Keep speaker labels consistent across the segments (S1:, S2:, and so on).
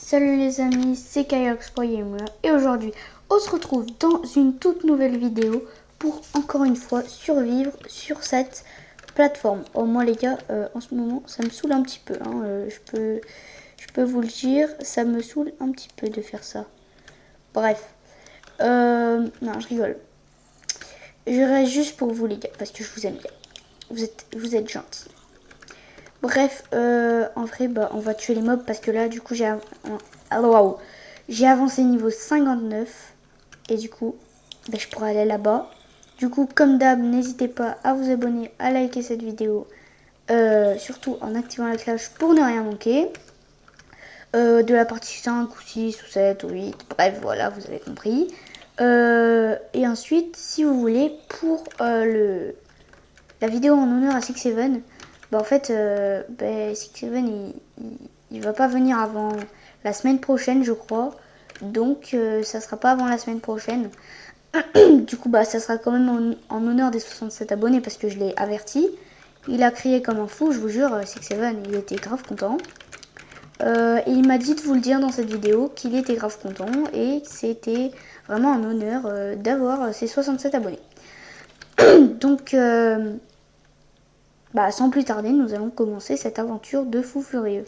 S1: Salut les amis, c'est Kaiox.gamer et aujourd'hui on se retrouve dans une toute nouvelle vidéo pour encore une fois survivre sur cette plateforme. Oh moi les gars, en ce moment ça me saoule un petit peu, hein, je peux vous le dire, ça me saoule un petit peu de faire ça. Bref, non je rigole. Je reste juste pour vous les gars parce que je vous aime bien. Vous êtes gentils. Bref, en vrai, bah, on va tuer les mobs parce que là, du coup, j'ai avancé niveau 59. Et du coup, bah, je pourrais aller là-bas. Du coup, comme d'hab, n'hésitez pas à vous abonner, à liker cette vidéo. Surtout en activant la cloche pour ne rien manquer. De la partie 5 ou 6 ou 7 ou 8. Bref, voilà, vous avez compris. Et ensuite, si vous voulez, pour la vidéo en honneur à Six Seven, bah en fait, Six Seven il va pas venir avant la semaine prochaine, je crois. Donc, ça sera pas avant la semaine prochaine. Du coup, bah ça sera quand même en honneur des 67 abonnés parce que je l'ai averti. Il a crié comme un fou, je vous jure, Six Seven, il était grave content. Et il m'a dit de vous le dire dans cette vidéo qu'il était grave content et que c'était vraiment un honneur d'avoir ces 67 abonnés. Donc, bah, sans plus tarder, nous allons commencer cette aventure de fou furieux.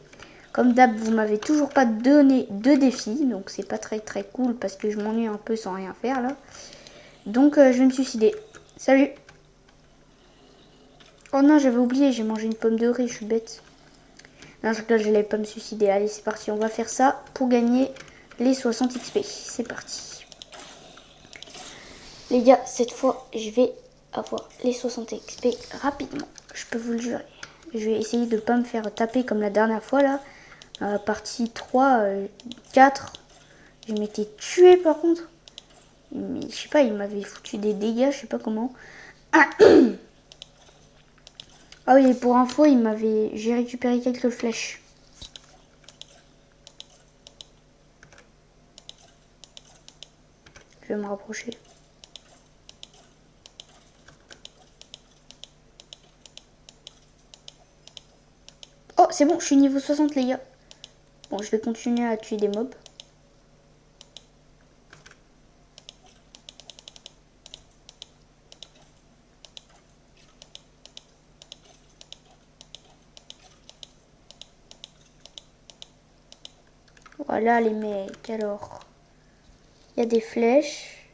S1: Comme d'hab, vous m'avez toujours pas donné de défi, donc c'est pas très très cool parce que je m'ennuie un peu sans rien faire là. Donc je vais me suicider. Salut. Oh non, j'avais oublié, j'ai mangé une pomme de riz, je suis bête. Non, je rigole, je n'allais pas me suicider. Allez, c'est parti, on va faire ça pour gagner les 60 XP. C'est parti. Les gars, cette fois, je vais avoir les 60 XP rapidement. Je peux vous le jurer. Je vais essayer de ne pas me faire taper comme la dernière fois là. Partie 3, 4. Je m'étais tué par contre. Mais je sais pas, il m'avait foutu des dégâts, je sais pas comment. Ah oui, et pour info, j'ai récupéré quelques flèches. Je vais me rapprocher. Oh, c'est bon, je suis niveau 60 les gars. Bon, je vais continuer à tuer des mobs. Voilà les mecs, alors. Il y a des flèches.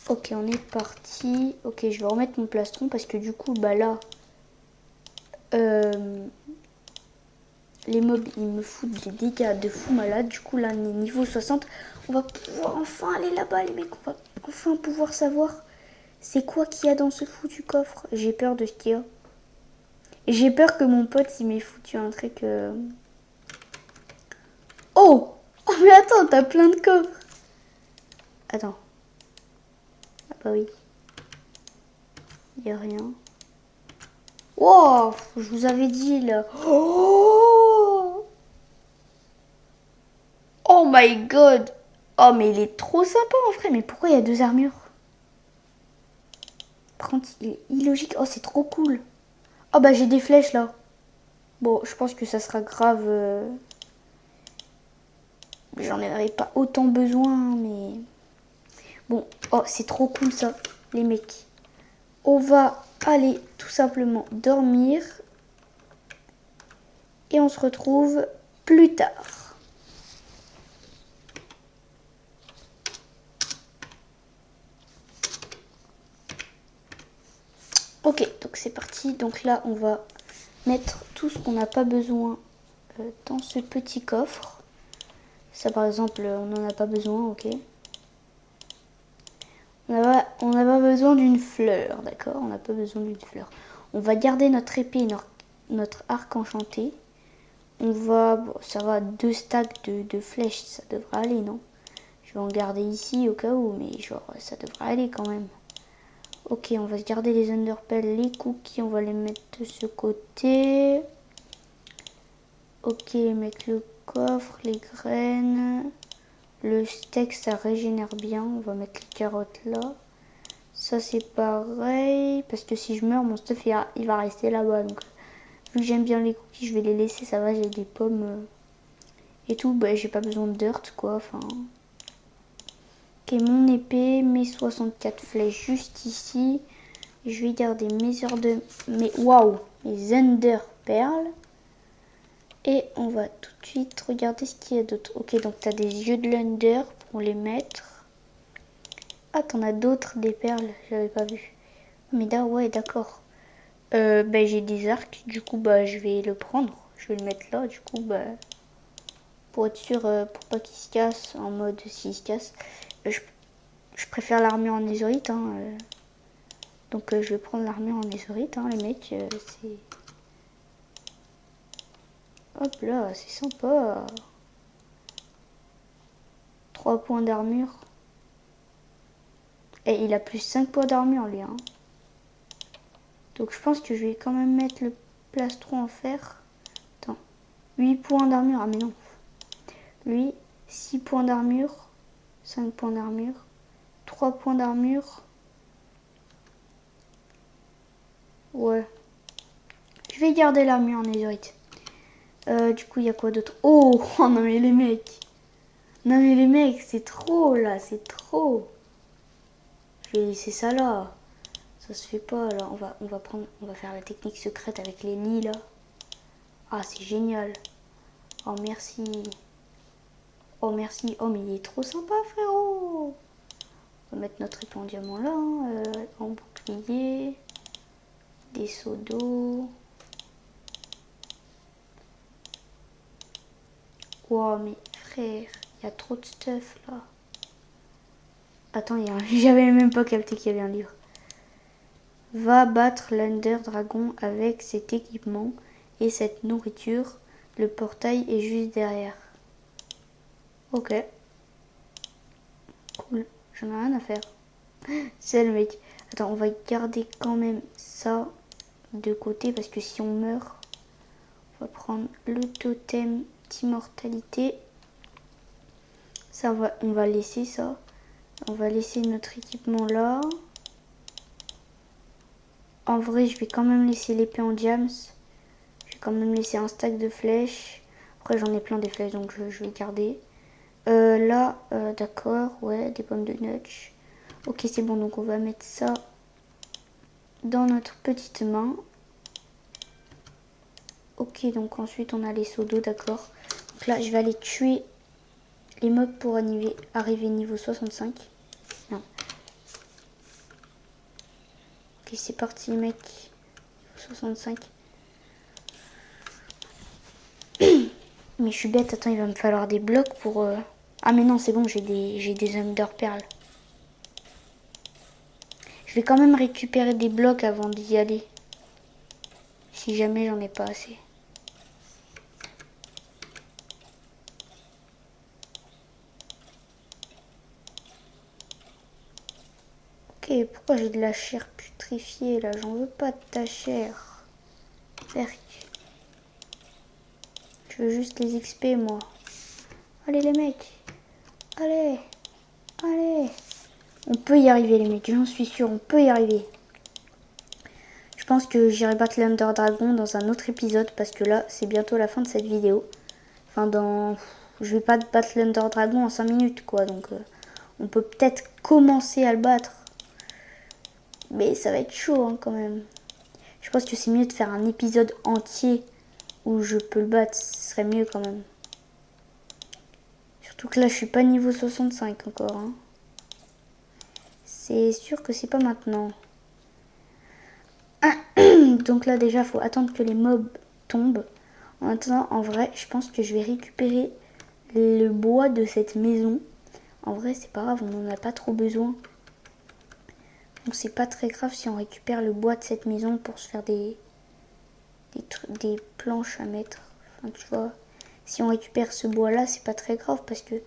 S1: Ok, on est parti. Ok, je vais remettre mon plastron parce que du coup, bah là, les mobs, ils me foutent des dégâts de fou malade. Du coup, là, on est niveau 60. On va pouvoir enfin aller là-bas, les mecs. On va enfin pouvoir savoir c'est quoi qu'il y a dans ce foutu coffre. J'ai peur de ce qu'il y a. Et j'ai peur que mon pote, il m'ait foutu un truc... Oh! Oh, mais attends, t'as plein de coffres. Attends. Ah bah oui. Il a rien. Wow, je vous avais dit là. Oh, oh my god. Oh mais il est trop sympa en vrai. Mais pourquoi il y a deux armures? Par contre, il est illogique. Oh, c'est trop cool. Oh bah j'ai des flèches là. Bon, je pense que ça sera grave. J'en aurais pas autant besoin, mais... Bon, oh, c'est trop cool ça, les mecs. On va aller tout simplement dormir. Et on se retrouve plus tard. Ok, donc c'est parti. Donc là, on va mettre tout ce qu'on n'a pas besoin dans ce petit coffre. Ça, par exemple, on n'en a pas besoin, ok. On n'a pas besoin d'une fleur, d'accord. On n'a pas besoin d'une fleur. On va garder notre épée et notre arc enchanté. On va... Bon, ça va, 2 stacks de flèches, ça devrait aller, non? Je vais en garder ici au cas où, mais genre, ça devrait aller quand même. Ok, on va se garder les underpells, les cookies, on va les mettre de ce côté. Ok, mettre le coffre, les graines. Le steak, ça régénère bien. On va mettre les carottes là. Ça, c'est pareil. Parce que si je meurs, mon stuff, il va rester là-bas. Donc, vu que j'aime bien les cookies, je vais les laisser. Ça va, j'ai des pommes. et tout. Bah, j'ai pas besoin de dirt, quoi. Enfin... Ok, mon épée, mes 64 flèches juste ici. Je vais garder mes heures de... Waouh, mes Ender Perles. Et on va tout de suite regarder ce qu'il y a d'autre. Ok, donc tu as des yeux de l'Ender pour les mettre. Ah, t'en as d'autres, des perles, j'avais pas vu. Mais là, ouais, d'accord. Bah, j'ai des arcs, du coup, bah, je vais le prendre. Je vais le mettre là, du coup, bah, pour être sûr, pour pas qu'il se casse, en mode s'il se casse. Je préfère l'armure en netherite, hein. Donc, je vais prendre l'armure en netherite, hein, les mecs. C'est... Hop là, c'est sympa. 3 points d'armure. Et il a plus 5 points d'armure, lui, hein. Donc, je pense que je vais quand même mettre le plastron en fer. Attends. 8 points d'armure. Ah, mais non. Lui, 6 points d'armure. 5 points d'armure. 3 points d'armure. Ouais. Je vais garder l'armure en netherite. Du coup, il y a quoi d'autre? Oh, oh, non mais les mecs. Non mais les mecs, c'est trop là, c'est trop. Je vais laisser ça là. Ça se fait pas là. On va faire la technique secrète avec les nids là. Ah, c'est génial. Oh merci. Oh merci. Oh mais il est trop sympa frérot. On va mettre notre épée en diamant là, hein, en bouclier. Des seaux d'eau. Wow, mais frère, il y a trop de stuff là. Attends, j'avais même pas capté qu'il y avait un livre. Va battre l'Under Dragon avec cet équipement et cette nourriture. Le portail est juste derrière. Ok. Cool. J'en ai rien à faire. C'est le mec. Attends, on va garder quand même ça de côté parce que si on meurt, on va prendre le totem d'immortalité. Ça, on va laisser ça. On va laisser notre équipement là. En vrai, je vais quand même laisser l'épée en diams. Je vais quand même laisser un stack de flèches. Après, j'en ai plein des flèches, donc je vais garder. Là, d'accord, ouais, des pommes de nutch. Ok, c'est bon, donc on va mettre ça dans notre petite main. Ok, donc ensuite on a les seaux d'eau, d'accord. Donc là, je vais aller tuer les mobs pour arriver niveau 65. Non. Ok, c'est parti, mec. Niveau 65. Mais je suis bête, attends, il va me falloir des blocs pour... Ah mais non, c'est bon, j'ai des Ender Perles. Je vais quand même récupérer des blocs avant d'y aller. Si jamais j'en ai pas assez. Ok, pourquoi j'ai de la chair putrifiée là? J'en veux pas de ta chair. Berk. Je veux juste les XP moi. Allez les mecs. Allez. Allez. On peut y arriver les mecs, j'en suis sûre, on peut y arriver. Je pense que j'irai battre l'Under Dragon dans un autre épisode parce que là, c'est bientôt la fin de cette vidéo. Enfin, je vais pas battre l'Under Dragon en 5 minutes, quoi. Donc, on peut peut-être commencer à le battre. Mais ça va être chaud, hein, quand même. Je pense que c'est mieux de faire un épisode entier où je peux le battre. Ce serait mieux, quand même. Surtout que là, je suis pas niveau 65 encore, hein. C'est sûr que c'est pas maintenant. Donc là déjà faut attendre que les mobs tombent. En attendant, en vrai, je pense que je vais récupérer le bois de cette maison. En vrai, c'est pas grave, on n'en a pas trop besoin. Donc c'est pas très grave si on récupère le bois de cette maison pour se faire des planches à mettre. Enfin, tu vois, si on récupère ce bois là, c'est pas très grave parce que de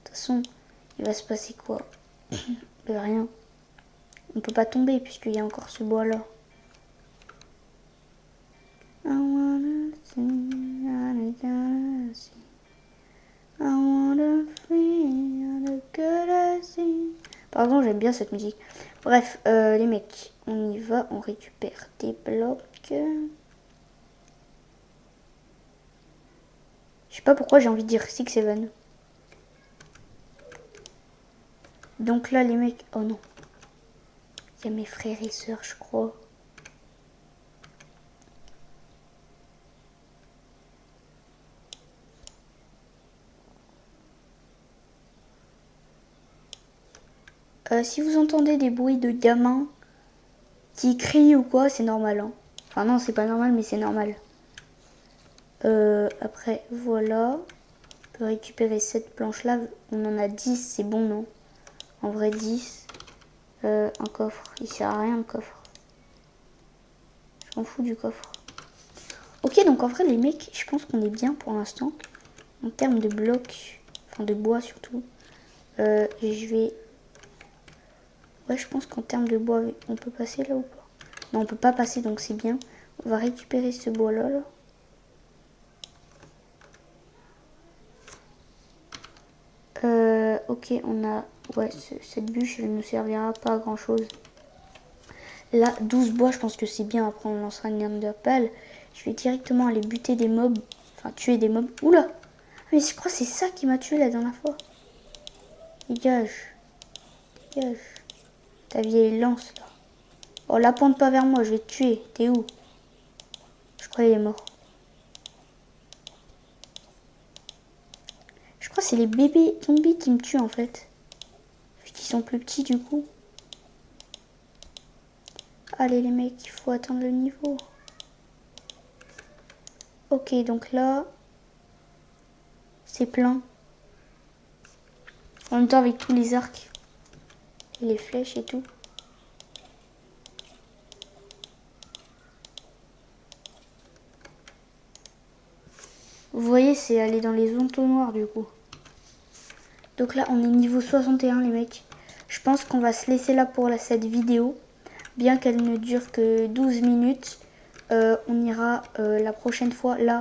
S1: toute façon, il va se passer quoi? Rien. On peut pas tomber puisqu'il y a encore ce bois là. I wanna sing, I gotta sing. I wanna feel the good I see. Pardon, j'aime bien cette musique. Bref, les mecs, on y va, on récupère des blocs. Je sais pas pourquoi j'ai envie de dire 6-7. Donc là, les mecs... Oh non. Il y a mes frères et sœurs, je crois. Si vous entendez des bruits de gamins qui crient ou quoi, c'est normal. Hein. Enfin non, c'est pas normal, mais c'est normal. Après, voilà. On peut récupérer cette planche-là. On en a 10, c'est bon, non? En vrai, 10. Un coffre. Il sert à rien, le coffre. Je m'en fous du coffre. Ok, donc en vrai, les mecs, je pense qu'on est bien pour l'instant. En termes de blocs, enfin de bois surtout. Et je vais... Ouais, je pense qu'en termes de bois, on peut passer là ou pas? Non, on peut pas passer, donc c'est bien. On va récupérer ce bois-là, là. Ok, on a... Ouais, cette bûche, elle ne nous servira pas à grand-chose. Là, 12 bois, je pense que c'est bien. Après, on lancera une Enderpearl. Je vais directement aller buter des mobs. Enfin, tuer des mobs. Oula! Mais je crois que c'est ça qui m'a tué la dernière fois. Dégage. Dégage. Ta vieille lance, là. Oh, la pente pas vers moi, je vais te tuer. T'es où? Je crois qu'il est mort. Je crois que c'est les bébés zombies qui me tuent, en fait. Vu qu'ils sont plus petits, du coup. Allez, les mecs, il faut atteindre le niveau. Ok, donc là... C'est plein. En même temps, avec tous les arcs. Et les flèches et tout. Vous voyez, c'est aller dans les entonnoirs du coup. Donc là, on est niveau 61 les mecs. Je pense qu'on va se laisser là pour cette vidéo. Bien qu'elle ne dure que 12 minutes. On ira la prochaine fois. Là,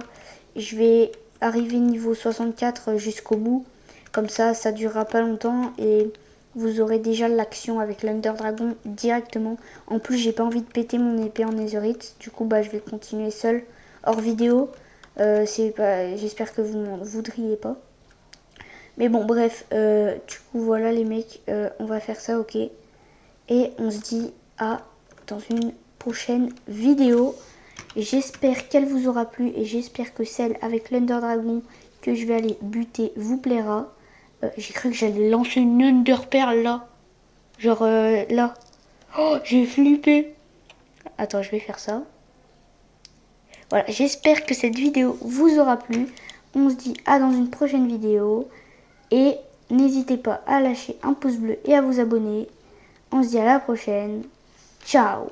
S1: je vais arriver niveau 64 jusqu'au bout. Comme ça durera pas longtemps. Et vous aurez déjà l'action avec l'Under Dragon directement. En plus, j'ai pas envie de péter mon épée en netherite. Du coup, bah, je vais continuer seul hors vidéo. J'espère que vous n'en voudriez pas. Mais bon, bref, du coup, voilà les mecs, on va faire ça, ok. Et on se dit à dans une prochaine vidéo. J'espère qu'elle vous aura plu et j'espère que celle avec l'Under Dragon que je vais aller buter vous plaira. J'ai cru que j'allais lancer une Enderpearl là. Genre là. Oh, j'ai flippé. Attends, je vais faire ça. Voilà, j'espère que cette vidéo vous aura plu. On se dit à dans une prochaine vidéo. Et n'hésitez pas à lâcher un pouce bleu et à vous abonner. On se dit à la prochaine. Ciao!